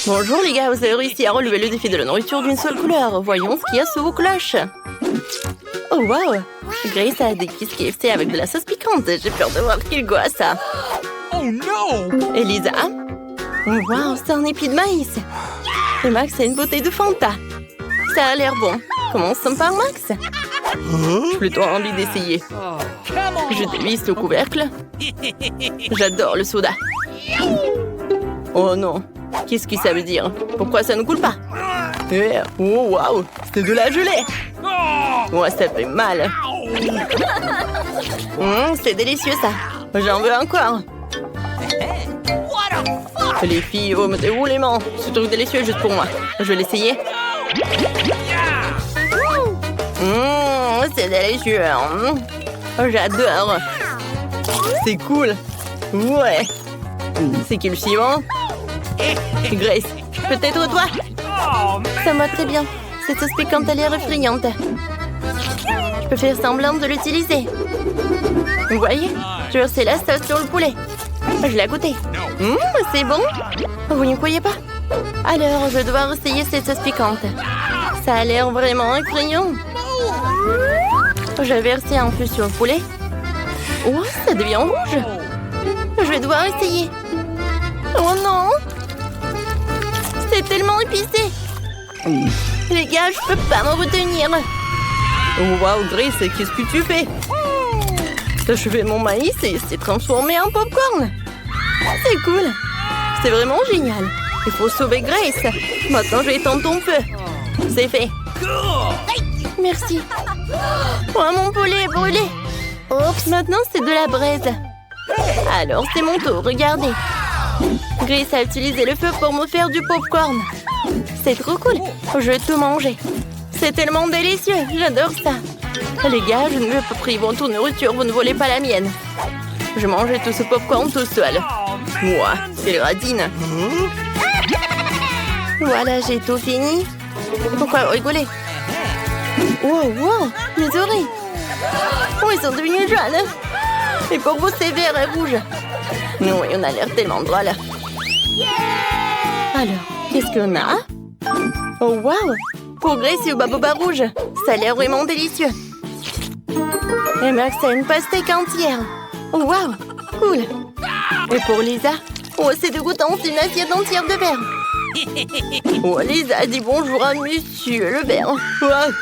Bonjour les gars, vous avez réussi à relever le défi de la nourriture d'une seule couleur. Voyons ce qu'il y a sous vos cloches. Oh wow! Grace a des kisses KFC avec de la sauce piquante. J'ai peur de voir quel goût a ça. Oh no! Elisa? Oh wow, c'est un épi de maïs. Et Max a une bouteille de Fanta. Ça a l'air bon. Commençons par Max. J'ai plutôt envie d'essayer. Je dévisse le couvercle. J'adore le soda. Oh non, qu'est-ce que ça veut dire? Pourquoi ça ne coule pas? Oh waouh, c'est de la gelée. Ouais, ça fait mal. C'est délicieux ça. J'en veux encore. Les filles, oh, mettez où les mains? Ce truc délicieux juste pour moi. Je vais l'essayer. C'est délicieux. J'adore. C'est cool. Ouais. C'est qui le suivant? Grace, peut-être toi? Ça me va très bien. Cette sauce piquante a l'air effrayante. Je peux faire semblant de l'utiliser. Vous voyez? Je versais la sauce sur le poulet. Je l'ai goûté. C'est bon? Vous n'y croyez pas? Alors, je vais devoir essayer cette sauce piquante. Ça a l'air vraiment effrayant. Je vais verser un peu sur le poulet. Oh, ça devient rouge. Je vais devoir essayer. Oh non! C'est tellement épicé. Les gars, je peux pas m'en retenir. Oh wow, Grace, qu'est-ce que tu fais? Je fais mon maïs et c'est transformé en popcorn. C'est cool. C'est vraiment génial. Il faut sauver Grace. Maintenant, je vais étendre ton feu. C'est fait. Merci. Oh, mon poulet est brûlé. Oups, maintenant c'est de la braise. Alors, c'est mon tour, regardez. Grace a utilisé le feu pour me faire du popcorn. C'est trop cool. Je vais tout manger. C'est tellement délicieux. J'adore ça. Les gars, je ne veux pas priver votre nourriture. Vous ne volez pas la mienne. Je mangeais tout ce popcorn tout seul. Moi, c'est radine. Voilà, j'ai tout fini. Pourquoi rigoler? Wow, wow, mes oreilles. Oh, ils sont devenus jaunes. Et pour vous, c'est vert et rouge. Oui, on a l'air tellement drôle. Alors, qu'est-ce qu'on a? Oh, wow! Pour Grace et au baboba rouge. Ça a l'air vraiment délicieux. Et Max a une pastèque entière. Oh, wow! Cool. Et pour Lisa? Oh, c'est dégoûtant, c'est une assiette entière de verre. Oh, Lisa, dis bonjour à monsieur le verre. Wow.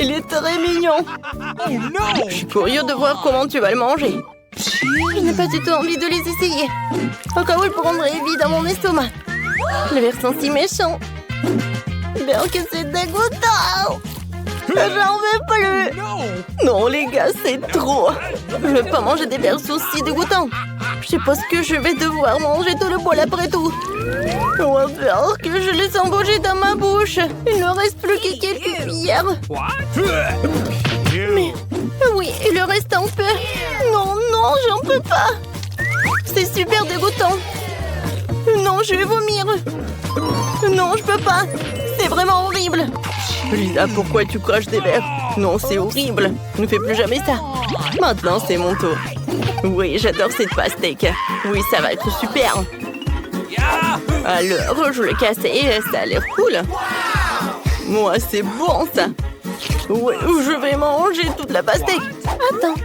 Il est très mignon. Oh no! Je suis curieux de voir comment tu vas le manger. Je n'ai pas du tout envie de les essayer. Au cas où ils prendraient vie dans mon estomac. Les verres sont si méchants. Alors que c'est dégoûtant. J'en veux plus. Non, les gars, c'est trop. Je ne veux pas manger des verres aussi dégoûtants. Je suppose que je vais devoir manger tout le bol après tout. On va faire que je les embauche dans ma bouche. Il ne reste plus que quelques cuillères. Mais oui, il en reste un peu. Non, non, j'en peux pas. C'est super dégoûtant. Non, je vais vomir. Non, je peux pas. C'est vraiment horrible. Lisa, pourquoi tu craches des verres? Non, c'est horrible. Ne fais plus jamais ça. Maintenant, c'est mon tour. Oui, j'adore cette pastèque. Oui, ça va être super. Alors, je le casser. Ça a l'air cool. Moi, c'est bon, ça. Oui, je vais manger toute la pastèque. Attends.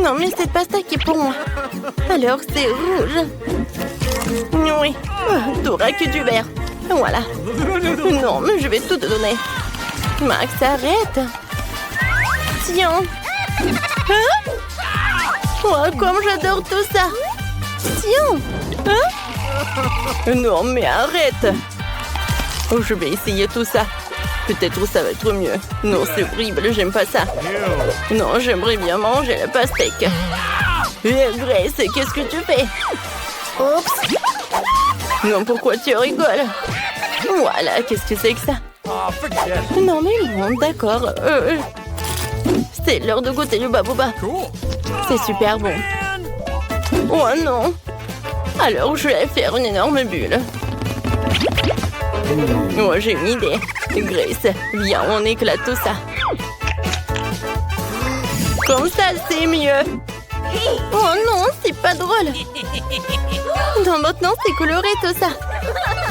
Non, mais cette pastèque est pour moi. Alors, c'est rouge. Oui, t'auras que du vert. Voilà. Non, mais je vais tout te donner. Max, arrête. Tiens. Hein? Oh, comme j'adore tout ça. Tiens. Hein? Non, mais arrête. Oh, je vais essayer tout ça. Peut-être ça va être mieux. Non, c'est horrible, j'aime pas ça. Non, j'aimerais bien manger la pastèque. Grace, qu'est-ce que tu fais? Oups. Non, pourquoi tu rigoles? Voilà, qu'est-ce que c'est que ça? Non, mais bon, d'accord. C'est l'heure de goûter le baboba. C'est super bon. Oh non. Alors, je vais faire une énorme bulle. Oh, j'ai une idée. Grace, viens, on éclate tout ça. Comme ça, c'est mieux. Oh non, c'est pas drôle. Non, maintenant, c'est coloré tout ça.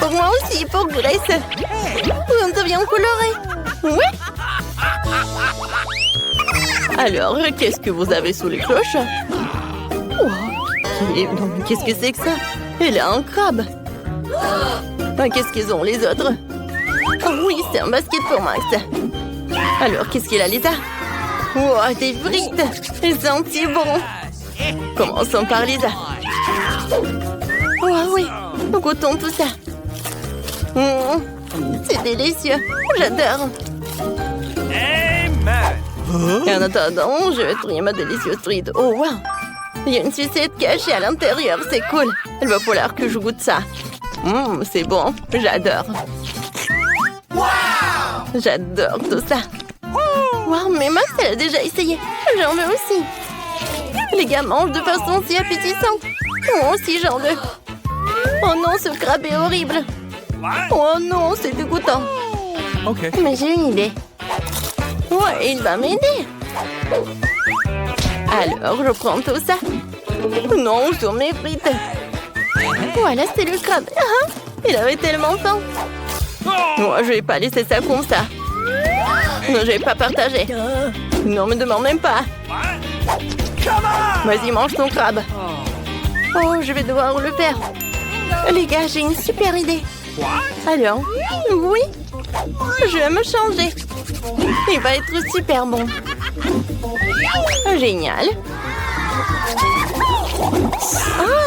Pour moi aussi, pour Grace. On devient coloré. Oui. Alors, qu'est-ce que vous avez sous les cloches? Qu'est-ce que c'est que ça? Elle a un crabe. Qu'est-ce qu'ils ont les autres? Oh oui, c'est un basket pour Max. Alors, qu'est-ce qu'il a, Lisa? Oh, des frites. Elles sont si bon. Commençons par Lisa. Oh oui, goûtons tout ça. C'est délicieux. J'adore. En attendant, je vais trouver ma délicieuse frite. Oh wow! Il y a une sucette cachée à l'intérieur, c'est cool. Il va falloir que je goûte ça. C'est bon, j'adore. J'adore tout ça. Wow, mais Max, elle a déjà essayé. J'en veux aussi. Les gars mangent de façon si appétissante. Moi aussi, j'en veux. Oh non, ce crabe est horrible. Oh non, c'est dégoûtant. Okay. Mais j'ai une idée. Ouais, il va m'aider. Alors, je prends tout ça. Non, sur mes frites. Voilà, c'est le crabe. Il avait tellement faim. Moi, je vais pas laisser ça comme ça. Non, je vais pas partager. Non, me demande même pas. Vas-y, mange ton crabe. Oh, je vais devoir le faire. Les gars, j'ai une super idée. Alors, oui, je vais me changer. Il va être super bon. Génial.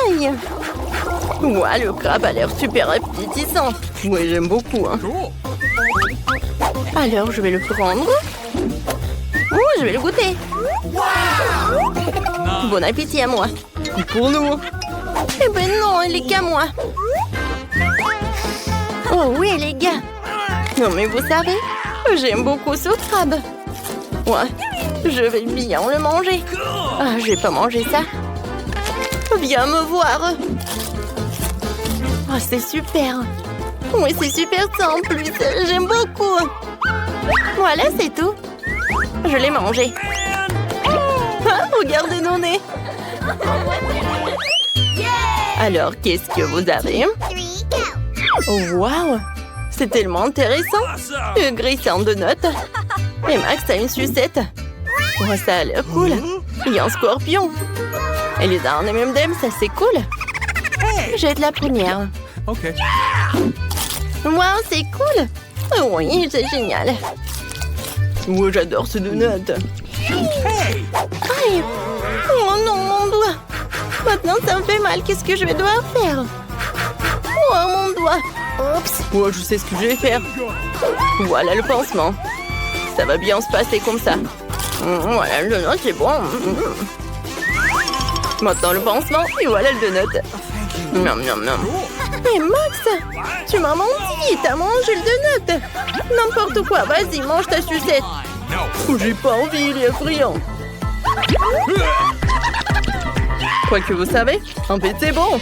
Aïe. Ouah, le crabe a l'air super appétissant. Oui, j'aime beaucoup. Alors, je vais le prendre. Oh, je vais le goûter. Bon appétit à moi. Et pour nous. Eh ben non, il est qu'à moi. Oh oui, les gars. Non, mais vous savez, j'aime beaucoup ce crabe. Ouais, je vais bien le manger. Ah, je vais pas manger ça. Viens me voir. Oh, c'est super. Oui, c'est super ça en plus. J'aime beaucoup. Voilà, c'est tout. Je l'ai mangé. Ah, regardez nos nez. Alors, qu'est-ce que vous avez? Oh, waouh! C'est tellement intéressant! Grace a un donut. Et Max a une sucette. Oh, ça a l'air cool. Il y a un scorpion. Et les a un M&M, ça c'est cool. Jette la première. Ok. Waouh, c'est cool! Oui, c'est génial. Ouais, j'adore ce donut. Aïe! Oh non, mon doigt! Maintenant, ça me fait mal. Qu'est-ce que je vais devoir faire? Oh, mon doigt! Oups! Ouais, je sais ce que je vais faire. Voilà le pansement. Ça va bien se passer comme ça. Voilà, le donut, c'est bon. Maintenant, le pansement. Et voilà le donut. Miam, miam, miam. Mais Max, tu m'as menti. T'as mangé le donut. N'importe quoi. Vas-y, mange ta sucette. J'ai pas envie, il est effrayant. Quoi que vous savez, en fait, c'est bon.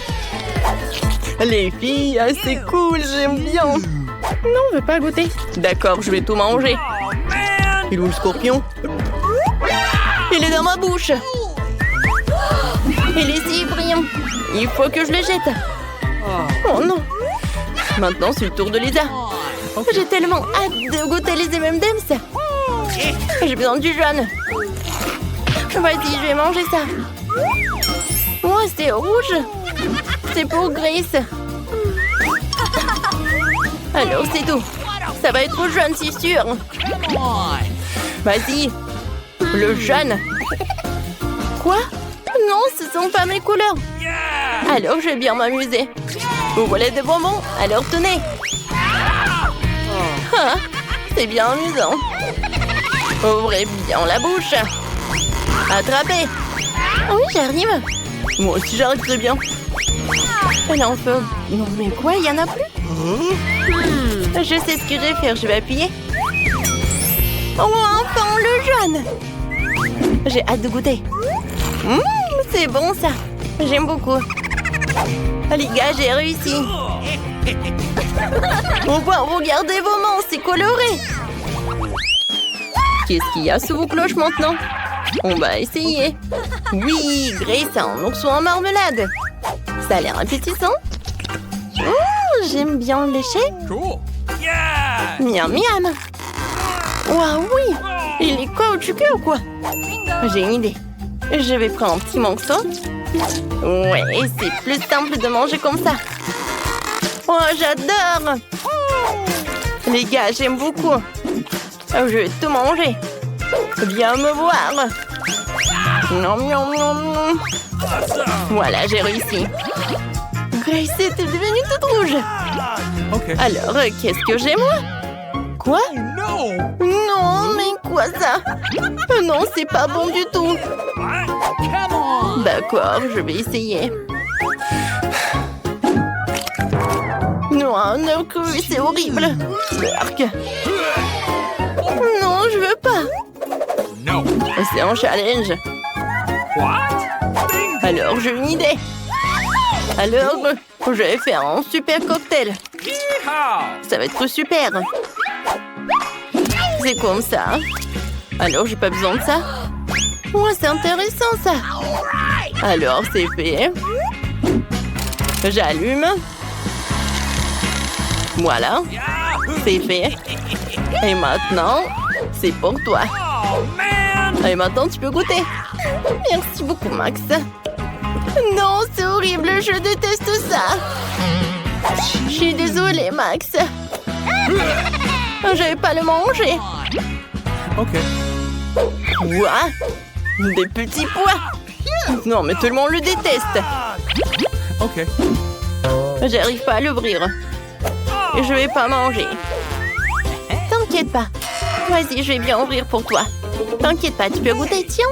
Les filles, c'est cool, j'aime bien. Non, je veux pas goûter. D'accord, je vais tout manger. Il est où le scorpion? Il est dans ma bouche. Il est si brillant. Il faut que je le jette. Oh non. Maintenant, c'est le tour de Lisa. J'ai tellement hâte de goûter les M&M's. J'ai besoin du jaune. Vas-y, je vais manger ça. Oh, c'est rouge. C'est pour Grace. Alors, c'est tout. Ça va être jaune, c'est sûr. Vas-y. Le jaune. Quoi? Non, ce sont pas mes couleurs. Alors, je vais bien m'amuser. Vous voulez des bonbons? Alors, tenez. Ah, c'est bien amusant. Ouvrez bien la bouche. Attrapez. Oui, j'arrive. Moi aussi, j'arrive très bien. Elle en fait... Non, mais quoi? Il y en a plus? Je sais ce que je vais faire. Je vais appuyer. Oh, enfin, le jaune. J'ai hâte de goûter. C'est bon, ça. J'aime beaucoup. Les gars, j'ai réussi. Au revoir, regardez vos mains, c'est coloré. Qu'est-ce qu'il y a sous vos cloches maintenant? On va essayer. Oui, Grace a un ourson en marmelade. Ça a l'air appétissant. J'aime bien le lécher. Cool. Yeah. Miam, miam. Waouh, oui. Il est caoutchouceux ou quoi? J'ai une idée. Je vais prendre un petit morceau. Ouais, c'est plus simple de manger comme ça. Oh, j'adore. Les gars, j'aime beaucoup. Je vais tout manger. Viens me voir. Non, non, non, non. Voilà, j'ai réussi. Grace était devenue toute rouge. Okay. Alors, qu'est-ce que j'ai, moi? Quoi? No. Non, mais quoi ça? Non, c'est pas bon du tout. Come on. D'accord, je vais essayer. Non, un œuf cru, c'est horrible. Berk. Non, je veux pas. No. C'est un challenge. What? Alors, j'ai une idée. Alors, je vais faire un super cocktail. Yeehaw. Ça va être super. C'est comme ça. Alors, j'ai pas besoin de ça. Ouais, c'est intéressant, ça. Alors, c'est fait. J'allume. Voilà. C'est fait. Et maintenant, c'est pour toi. Oh man. Et maintenant, tu peux goûter. Merci beaucoup, Max. Non, c'est horrible. Je déteste ça. Je suis désolée, Max. Je vais pas le manger. Okay. Quoi? Des petits pois? Non, mais tout le monde le déteste. Okay. J'arrive pas à l'ouvrir. Et je vais pas manger. T'inquiète pas. Vas-y, je vais bien ouvrir pour toi. T'inquiète pas, tu peux goûter, tiens.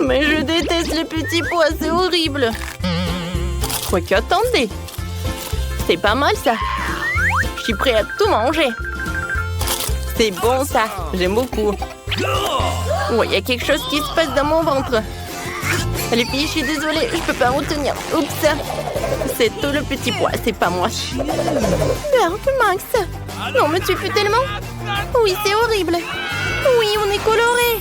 Mais je déteste les petits pois, c'est horrible. Quoique, attendez. C'est pas mal, ça. Je suis prêt à tout manger. C'est bon, ça. J'aime beaucoup. Ouais, il y a quelque chose qui se passe dans mon ventre. Les filles, je suis désolée, je peux pas retenir. Oups. C'est tout le petit pois, c'est pas moi. Berk, Max. Non, mais tu peux tellement. Oui, c'est horrible. Oui, on est colorés.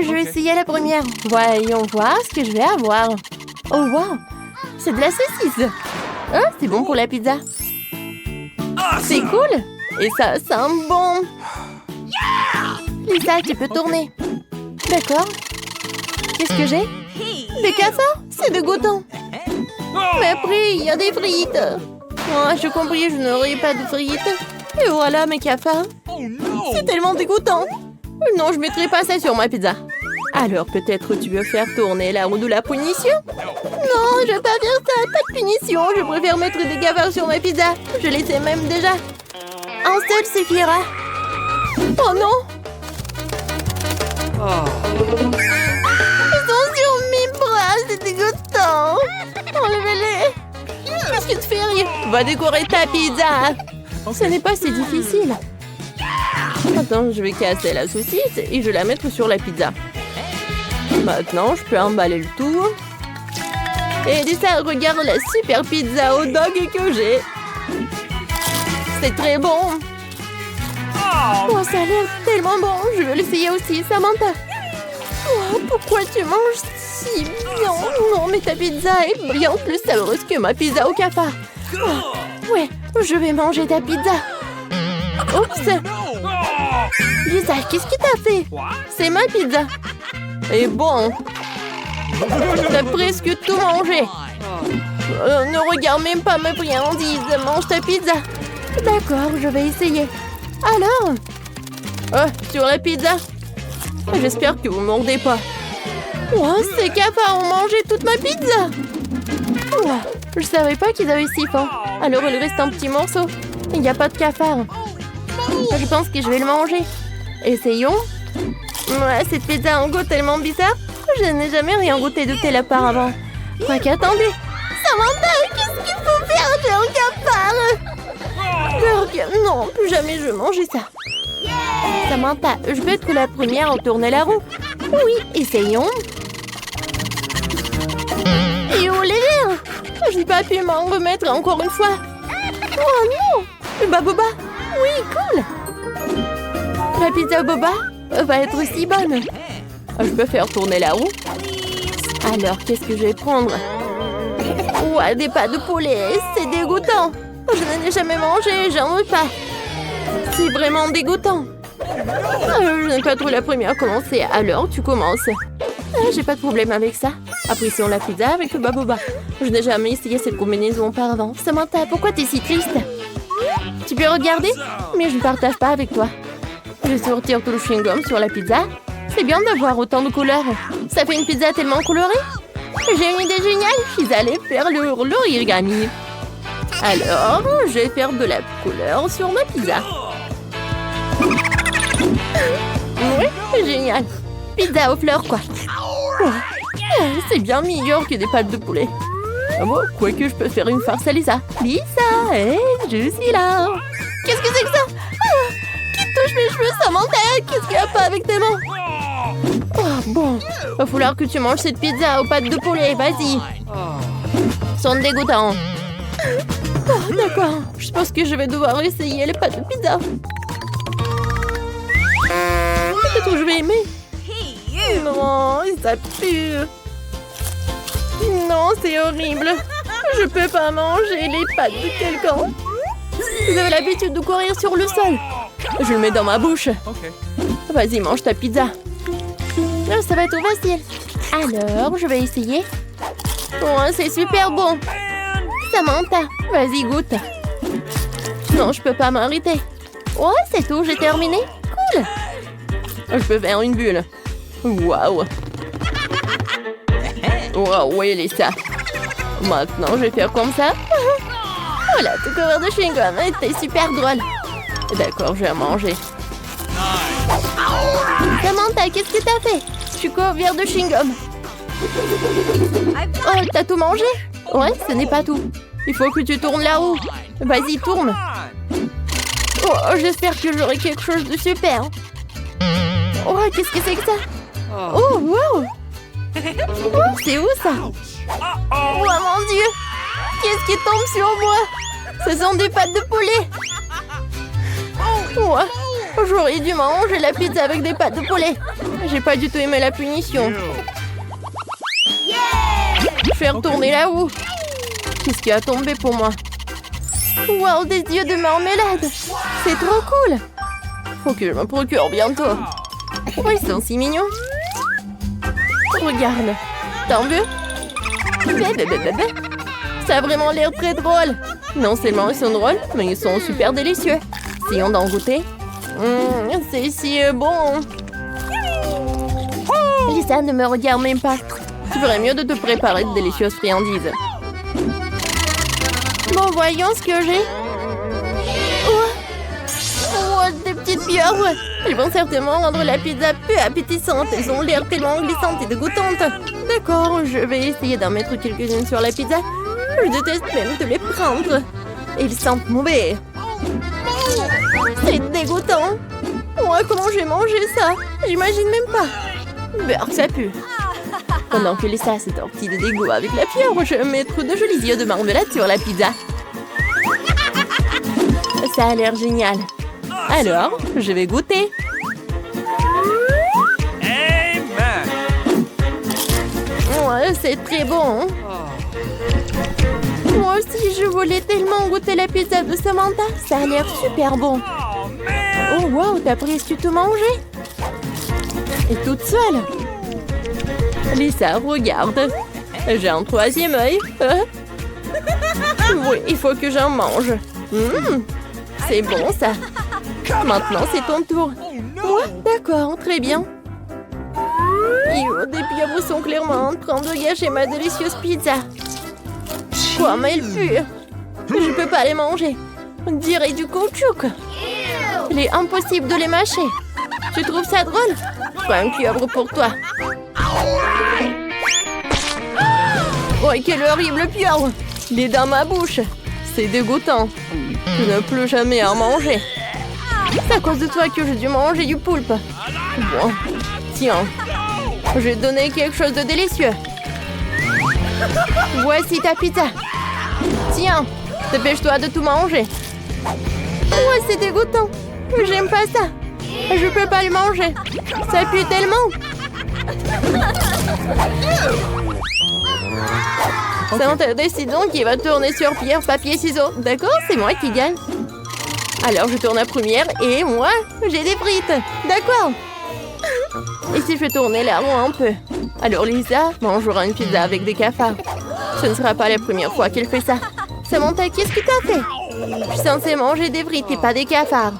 Je vais essayer la première. Voyons voir ce que je vais avoir. Oh, wow. C'est de la saucisse. Ah, c'est bon pour la pizza. C'est cool. Et ça sent bon. Lisa, tu peux tourner. D'accord. Qu'est-ce que j'ai? Des cafards? C'est dégoûtant. Mais après, il y a des frites. Oh, j'ai compris, je n'aurai pas de frites. Et voilà mes cafards. Oh no. C'est tellement dégoûtant. Non, je mettrai pas ça sur ma pizza. Alors peut-être tu veux faire tourner la roue de la punition? Non, je veux pas faire ça. Pas de punition. Je préfère mettre des cafards sur ma pizza. Je les sais même déjà. Un seul suffira. Oh non. Ils sont sur mes bras, c'est dégoûtant. Enlevez-les. Qu'est-ce que tu fais, rire? Va décorer ta pizza. Ce n'est pas si difficile. Attends, je vais casser la saucisse et je vais la mettre sur la pizza. Maintenant, je peux emballer le tout. Et dis ça, regarde la super pizza hot dog que j'ai. C'est très bon. Oh, ça a l'air tellement bon. Je veux l'essayer aussi, Samantha. Oh, pourquoi tu manges si bien? Non, mais ta pizza est bien plus savoureuse que ma pizza au cafard. Oh, ouais, je vais manger ta pizza. Oups. Lisa, qu'est-ce que t'as fait? C'est ma pizza. Et bon, t'as presque tout mangé. Ne regarde même pas ma friandise. Mange ta pizza. D'accord, je vais essayer. Alors? Sur la pizza? J'espère que vous ne mordez pas. Oh, ces cafards ont mangé toute ma pizza. Oh, je savais pas qu'ils avaient si faim. Alors il reste un petit morceau. Il n'y a pas de cafard. Je pense que je vais le manger. Essayons. Ouais, cette pizza a un goût tellement bizarre. Je n'ai jamais rien goûté de tel auparavant. Quoique, attendez. Samantha, qu'est-ce qu'il faut faire? J'ai un cafard. Berk, non, plus jamais je vais manger ça. Samantha, je peux être la première à tourner la roue. Oui, essayons. Et oh les verres! Je n'ai pas pu m'en remettre encore une fois. Oh non! Le Boba! Oui, cool! La pizza Boba? va être si bonne. Je peux faire tourner la roue. Alors, qu'est-ce que je vais prendre? Ouais, des pâtes de poulet, c'est dégoûtant. Je n'en ai jamais mangé, j'en veux pas. C'est vraiment dégoûtant. Je n'ai pas trop la première à commencer, alors tu commences. J'ai pas de problème avec ça. Apprécions la pizza avec le baboba. Je n'ai jamais essayé cette combinaison auparavant. Samantha, pourquoi t'es si triste? Tu peux regarder? Mais je ne partage pas avec toi. Je vais sortir tout le chewing-gum sur la pizza. C'est bien d'avoir autant de couleurs. Ça fait une pizza tellement colorée. J'ai une idée géniale. Je suis allée faire l'origami. Alors, je vais faire de la couleur sur ma pizza. Oui, génial. Pizza aux fleurs, quoi. C'est bien meilleur que des pâtes de poulet. Ah bon, quoique je peux faire une farce à Lisa. Lisa, hey, je suis là. Qu'est-ce que c'est que ça? Qui touche mes cheveux, Samantha? Qu'est-ce qu'il y a pas avec tes mains? Oh, bon, va falloir que tu manges cette pizza aux pâtes de poulet, vas-y. Sont dégoûtants. Oh, d'accord, je pense que je vais devoir essayer les pâtes de pizza. Peut-être que je vais aimer. Non, ça pue. Non, c'est horrible. Je peux pas manger les pâtes de quelqu'un. Vous avez l'habitude de courir sur le sol. Je le mets dans ma bouche. Vas-y, mange ta pizza. Oh, ça va être facile. Alors, je vais essayer. Oh, c'est super bon. Samantha, vas-y, goûte. Non, je peux pas m'arrêter. Oh, c'est tout, j'ai terminé. Cool. Je peux faire une bulle. Waouh. Waouh, oui, Lisa. Maintenant, je vais faire comme ça. Voilà, tout couvert de chewing-gum. T'es super drôle. D'accord, je vais manger. Samantha, qu'est-ce que t'as fait? Je suis couvert de chewing-gum. Oh, t'as tout mangé? Ouais, ce n'est pas tout. Il faut que tu tournes la roue. Vas-y, tourne. Oh, j'espère que j'aurai quelque chose de super. Oh, qu'est-ce que c'est que ça? Oh, wow. Oh, c'est où ça? Oh, mon Dieu. Qu'est-ce qui tombe sur moi? Ce sont des pâtes de poulet. Oh, j'aurais dû manger la pizza avec des pâtes de poulet. J'ai pas du tout aimé la punition. Faire tourner la roue. Qu'est-ce qui a tombé pour moi? Wow, des yeux de marmelade. C'est trop cool. Faut que je me procure bientôt. Oh, ils sont si mignons. Regarde. T'en veux? Ça a vraiment l'air très drôle. Non seulement ils sont drôles, mais ils sont super délicieux. Essayons d'en goûter. C'est si bon. Lisa, ne me regarde même pas. Tu ferais mieux de te préparer de délicieuses friandises. Bon, voyons ce que j'ai. Oh, des petites pieuvres. Elles vont certainement rendre la pizza peu appétissante. Elles ont l'air tellement glissantes et dégoûtantes. D'accord, je vais essayer d'en mettre quelques-unes sur la pizza. Je déteste même de les prendre. Ils sentent mauvais. C'est dégoûtant. Oh, comment je vais manger ça? J'imagine même pas. Beurre, ça pue. Pendant que Lisa s'est sortie de dégoût avec la pieuvre, je vais mettre de jolis yeux de marmelade sur la pizza. Ça a l'air génial. Alors, je vais goûter. Ouais, c'est très bon. Moi aussi, je voulais tellement goûter la pizza de Samantha. Ça a l'air super bon. Oh, wow, t'as presque tout mangé. Et toute seule. Lisa, regarde. J'ai un troisième œil. Oui, il faut que j'en mange. C'est bon, ça. Maintenant, c'est ton tour. Ouais, d'accord, très bien. Des pieuvres sont clairement en train de gâcher ma délicieuse pizza. Quoi, mais elles puent. Je peux pas les manger. On dirait du caoutchouc. Il est impossible de les mâcher. Tu trouves ça drôle? Pas un pieuvre pour toi. Oh, quelle horrible pieuvre! Il est dans ma bouche. C'est dégoûtant. Je ne peux jamais en manger. C'est à cause de toi que j'ai dû manger du poulpe. Bon, tiens. Je vais te donner quelque chose de délicieux. Voici ta pizza. Tiens, dépêche-toi de tout manger. Ouais, c'est dégoûtant. J'aime pas ça. Je peux pas le manger. Ça pue tellement. C'est un décidons qui va tourner sur pierre, papier, ciseaux. D'accord, c'est moi qui gagne. Alors je tourne la première et moi, j'ai des frites. D'accord. Et si je tournais la roue un peu? Alors Lisa mangera une pizza avec des cafards. Ce ne sera pas la première fois qu'elle fait ça. Samantha, qu'est-ce que t'as fait? Je suis censée manger des frites et pas des cafards.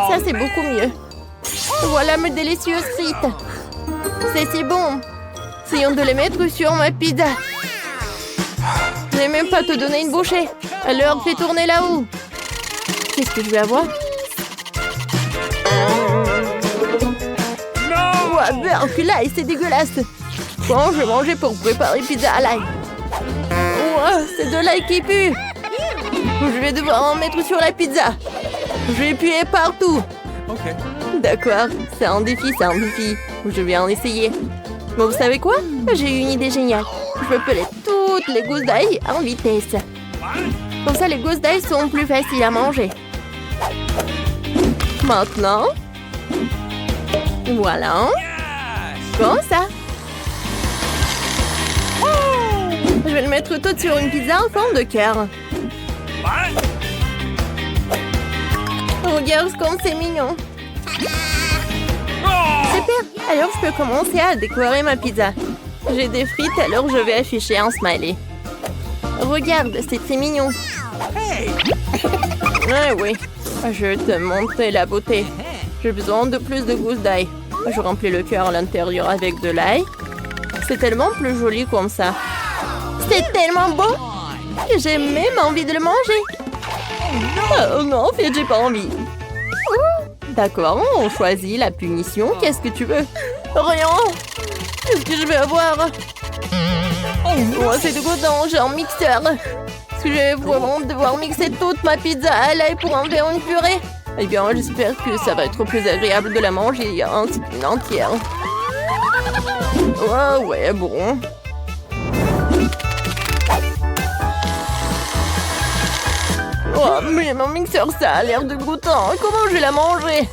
Ça, c'est beaucoup mieux. Voilà mes délicieuses frites. C'est si bon. Essayons de les mettre sur ma pizza. Je n'ai même pas te donner une bouchée. Alors, fais tourner là-haut. Qu'est-ce que je vais avoir? Ouah, beurre, l'ail, c'est dégueulasse. Bon, je vais manger pour préparer pizza à l'ail. Ouah, c'est de l'ail qui pue. Je vais devoir en mettre sur la pizza. Je vais puer partout. Okay. D'accord, c'est un défi, c'est un défi. Je vais en essayer. Mais vous savez quoi? J'ai une idée géniale. Je peux peler toutes les gousses d'ail en vitesse. Comme ça, les gousses d'ail sont plus faciles à manger. Maintenant, voilà. Comme ça. Je vais le mettre tout sur une pizza en forme de cœur. Regarde comme c'est mignon. Super. Alors je peux commencer à décorer ma pizza. J'ai des frites, alors je vais afficher un smiley. Regarde, c'est très mignon. Ah oui, je vais te montrer la beauté. J'ai besoin de plus de gousses d'ail. Je remplis le cœur à l'intérieur avec de l'ail. C'est tellement plus joli comme ça. C'est tellement beau que j'ai même envie de le manger. Oh non, en fait, j'ai pas envie. D'accord, on choisit la punition. Qu'est-ce que tu veux? Rien. Qu'est-ce que je vais avoir? Oh, c'est dégoûtant, j'ai un mixeur. Est-ce que je vais vraiment devoir mixer toute ma pizza à l'ail pour en faire une purée? Eh bien, j'espère que ça va être plus agréable de la manger ainsi qu'une entière. Ouais, bon. Oh, mais mon mixeur, ça a l'air dégoûtant. Comment je vais la manger?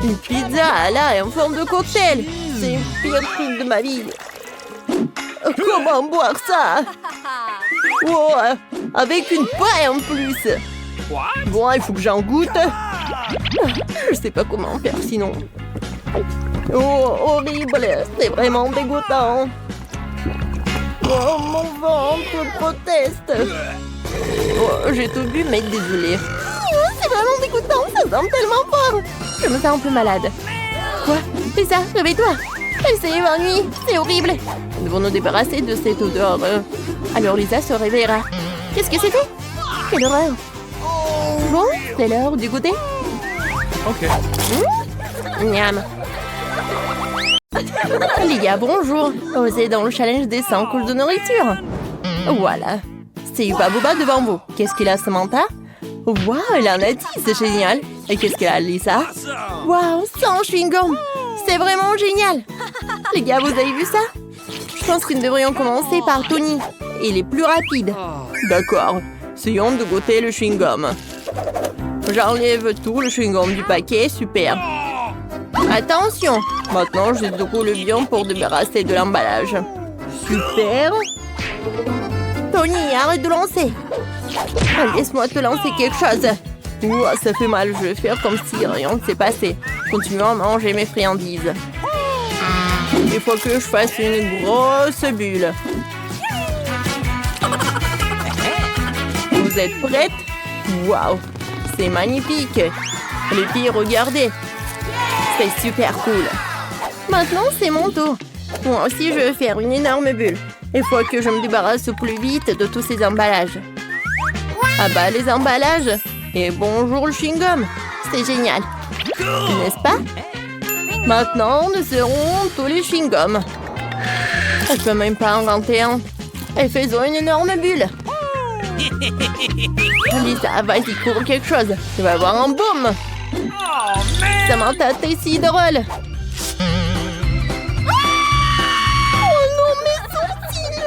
Une pizza à l'ail en forme de cocktail. C'est le pire truc de ma vie. Comment boire ça? Oh, avec une paille en plus. Bon, il faut que j'en goûte. Je sais pas comment faire sinon. Oh, horrible. C'est vraiment dégoûtant. Oh, mon ventre proteste. Oh, j'ai tout bu, mais désolé. Oh, c'est vraiment dégoûtant, ça sent tellement fort. Je me sens un peu malade. Quoi? C'est ça, réveille-toi. Elle s'est évanouie, c'est horrible. Nous devons nous débarrasser de cette odeur. Alors Lisa se réveillera. Qu'est-ce que c'était? Quelle horreur. Bon, c'est l'heure du goûter. Ok. Miam. Les gars, bonjour. Vous êtes dans le challenge des 100 couches de nourriture. Voilà. C'est Uba Booba devant vous. Qu'est-ce qu'il a, Samantha? Waouh, elle en a 10, c'est génial. Et qu'est-ce qu'elle a, Lisa? Waouh, 100 chewing-gum. C'est vraiment génial. Les gars, vous avez vu ça? Je pense que nous devrions commencer par Tony. Il est plus rapide. D'accord. Essayons de goûter le chewing-gum. J'enlève tout le chewing-gum du paquet. Super. Attention. Maintenant, je déroule bien pour débarrasser de l'emballage. Super. Tony, arrête de lancer. Laisse-moi te lancer quelque chose. Ouah, ça fait mal. Je vais faire comme si rien ne s'est passé. Continuons à manger mes friandises. Il faut que je fasse une grosse bulle. Vous êtes prêtes? Waouh, c'est magnifique. Les filles, regardez. C'est super cool. Maintenant, c'est mon tour. Moi aussi, je vais faire une énorme bulle. Il faut que je me débarrasse plus vite de tous ces emballages. Ah bah, les emballages. Et bonjour le chewing-gum. C'est génial. N'est-ce pas? Maintenant, nous serons tous les chewing-gums. Je peux même pas inventer un. Et faisons une énorme bulle. Lisa, vas-y, cours quelque chose. Tu vas avoir un boom. Samantha, t'es si drôle. Oh non, mes sourcils.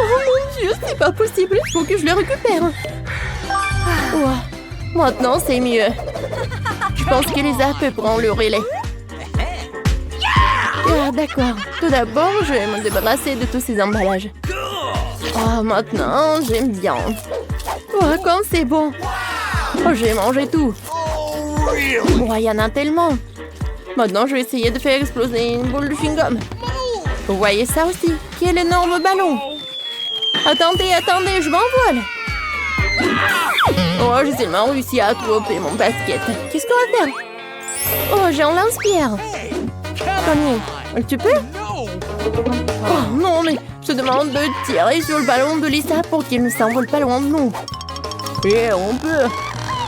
Oh mon Dieu, c'est pas possible. Il faut que je les récupère. Ouah. Maintenant, c'est mieux. Je pense que Lisa peut prendre le relais. Ah, d'accord. Tout d'abord, je vais me débarrasser de tous ces emballages. Oh, maintenant, j'aime bien. Oh, comme c'est bon. Oh, j'ai mangé tout. Oh, il y en a tellement. Maintenant, je vais essayer de faire exploser une boule de chewing-gum. Vous voyez ça aussi? Quel énorme ballon! Attendez, attendez, je m'envole! Oh, j'ai tellement réussi à attraper mon basket. Qu'est-ce qu'on va faire? Oh, j'ai un lance-pierre. Tony, tu peux? Oh non, mais je te demande de tirer sur le ballon de Lisa pour qu'il ne s'envole pas loin de nous. Et on peut.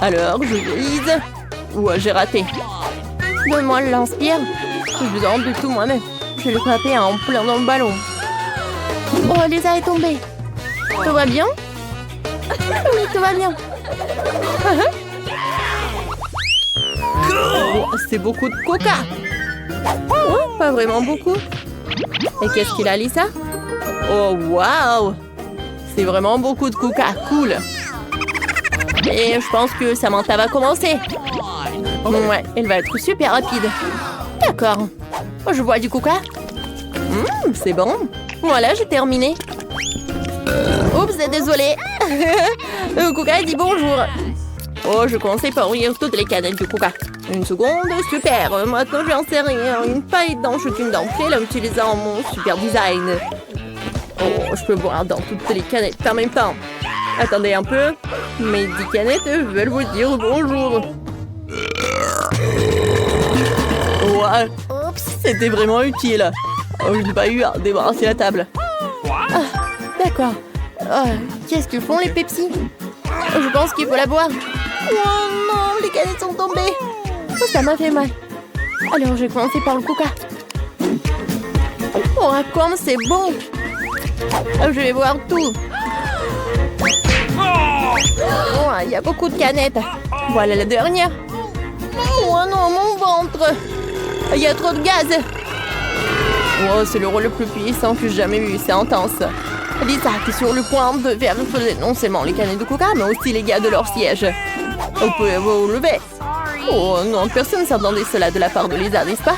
Alors, je vise. Ouais, j'ai raté. Donne-moi le lance-pierre. J'ai besoin de tout moi-même. Je vais le frapper en plein dans le ballon. Oh, Lisa est tombée. Tout va bien? Oui, tout va bien. Oh, c'est beaucoup de coca. Oh, pas vraiment beaucoup. Et qu'est-ce qu'il a, Lisa? Oh, waouh! C'est vraiment beaucoup de coca. Cool. Et je pense que Samantha va commencer. Ouais, elle va être super rapide. D'accord. Je bois du coca. C'est bon. Voilà, j'ai terminé. Oups, désolée. Coca dit bonjour. Oh, je commençais par ouvrir toutes les canettes de coca. Une seconde, super. Maintenant, je vais insérer une paille dans chacune d'entre elles en utilisant mon super design. Oh, je peux boire dans toutes les canettes en même temps. Attendez un peu. Mes 10 canettes veulent vous dire bonjour. Ouais, c'était vraiment utile. Oh, je n'ai pas eu à débarrasser la table. Ah, d'accord. Oh, qu'est-ce que font les Pepsi? Je pense qu'il faut la boire. Oh non, les canettes sont tombées. Oh, ça m'a fait mal. Alors, je vais commencer par le coca. Oh, comme c'est bon. Oh, je vais boire tout. Oh, il y a beaucoup de canettes. Voilà la dernière. Oh non, mon ventre. Il y a trop de gaz. Oh, c'est le rôle le plus puissant que j'ai jamais vu. C'est intense. Lisa est sur le point de faire exploser non seulement les canettes de coca, mais aussi les gars de leur siège. Vous pouvez vous lever. Oh non, personne ne s'attendait cela de la part de Lisa, n'est-ce pas?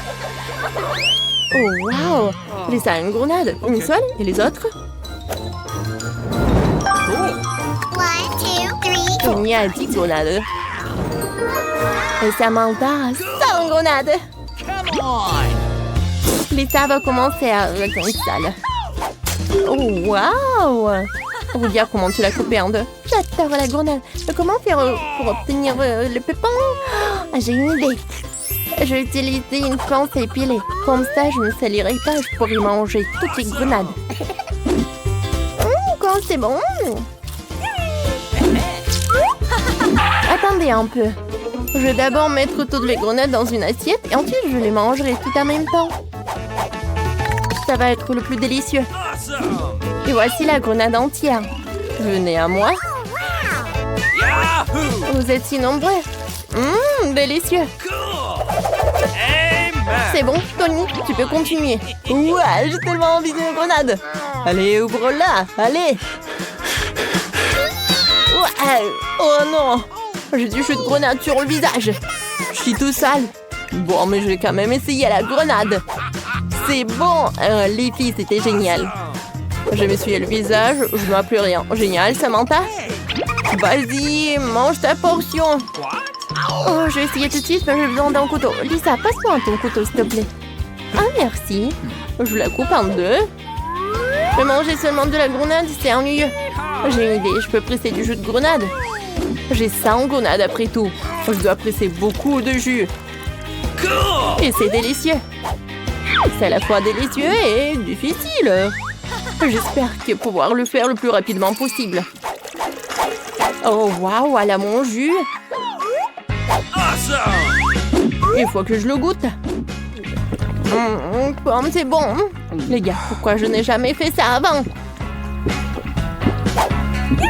Oh, waouh! Lisa a une grenade. Une seule? Et les autres? Il y a 10 grenades. Et Samantha a 100 grenades. Lisa va commencer à retourner sale. Oh, waouh! Regarde comment tu l'as coupé en deux. J'adore la grenade. Comment faire pour obtenir le pépin? Oh, j'ai une idée. Je vais utiliser une pince épilée. Comme ça, je ne salirai pas. Je pourrai manger toutes les grenades. Quand c'est bon. Attendez un peu. Je vais d'abord mettre toutes les grenades dans une assiette et ensuite je les mangerai tout en même temps. Ça va être le plus délicieux. Et voici la grenade entière. Venez à moi. Vous êtes si nombreux. Délicieux. C'est bon, Tony, tu peux continuer. Ouais, j'ai tellement envie d'une grenade. Allez, ouvre-la, allez. Ouais. Oh non, j'ai du jus de grenade sur le visage. Je suis tout sale. Bon, mais je vais quand même essayer la grenade. C'est bon, les filles, c'était génial. Je m'essuie le visage, je ne vois plus rien. Génial, Samantha. Vas-y, mange ta portion. Oh, je vais essayer tout de suite, mais j'ai besoin d'un couteau. Lisa, passe-moi ton couteau, s'il te plaît. Ah, merci. Je la coupe en deux. Je vais manger seulement de la grenade, c'est ennuyeux. J'ai une idée, je peux presser du jus de grenade. J'ai 100 grenades après tout. Je dois presser beaucoup de jus. Et c'est délicieux. C'est à la fois délicieux et difficile. J'espère que pouvoir le faire le plus rapidement possible. Oh, waouh, elle a mon jus. Il faut que je le goûte. C'est bon. Les gars, pourquoi je n'ai jamais fait ça avant?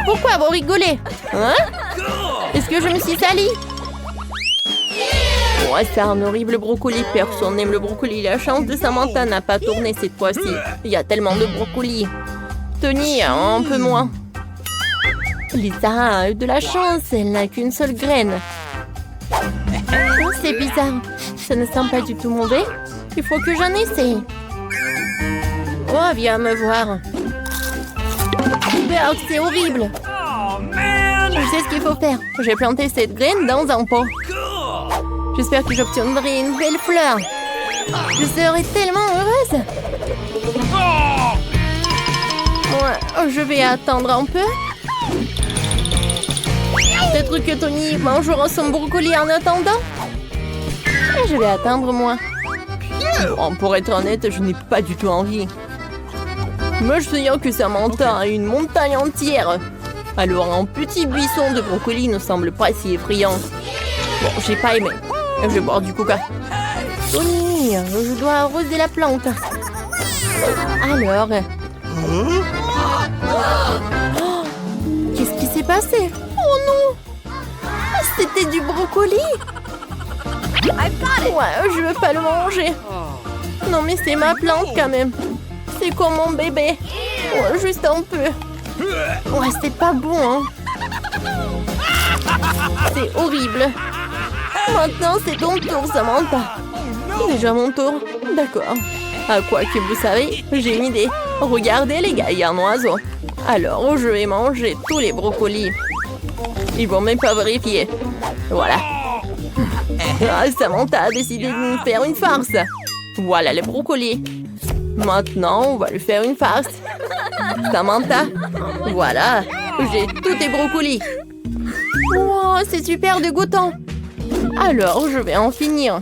Pourquoi vous rigolez? Hein? Est-ce que je me suis salie? Ouais, c'est un horrible brocoli. Personne n'aime le brocoli. La chance de Samantha n'a pas tourné cette fois-ci. Il y a tellement de brocolis. Tony, un peu moins. Lisa a eu de la chance. Elle n'a qu'une seule graine. c'est bizarre. Ça ne sent pas du tout mauvais. Il faut que j'en essaie. Oh, viens me voir. Berk, c'est horrible. Je sais ce qu'il faut faire. J'ai planté cette graine dans un pot. J'espère que j'obtiendrai une belle fleur. Je serai tellement heureuse. Ouais, je vais attendre un peu. Peut-être que Tony mangera son brocoli en attendant. Et je vais attendre moi. Bon, pour être honnête, je n'ai pas du tout envie. Moi, je sais que Samantha a une montagne entière. Alors, un petit buisson de brocoli ne semble pas si effrayant. Bon, j'ai pas aimé. Je vais boire du coca. Tony, je dois arroser la plante. Alors... Oh, qu'est-ce qui s'est passé? Oh non! C'était du brocoli! Ouais, je veux pas le manger. Non, mais c'est ma plante quand même. C'est comme mon bébé. Ouais, juste un peu. Ouais, c'est pas bon, hein. C'est horrible. Maintenant, c'est ton tour, Samantha. Déjà mon tour? D'accord. À quoi que vous savez, j'ai une idée. Regardez les gars, il y a un oiseau. Alors, je vais manger tous les brocolis. Ils vont même pas vérifier. Voilà. Ah, Samantha a décidé de nous faire une farce. Voilà les brocolis. Maintenant, on va lui faire une farce. Samantha, voilà, j'ai tous tes brocolis. Wow, c'est super dégoûtant. Alors, je vais en finir.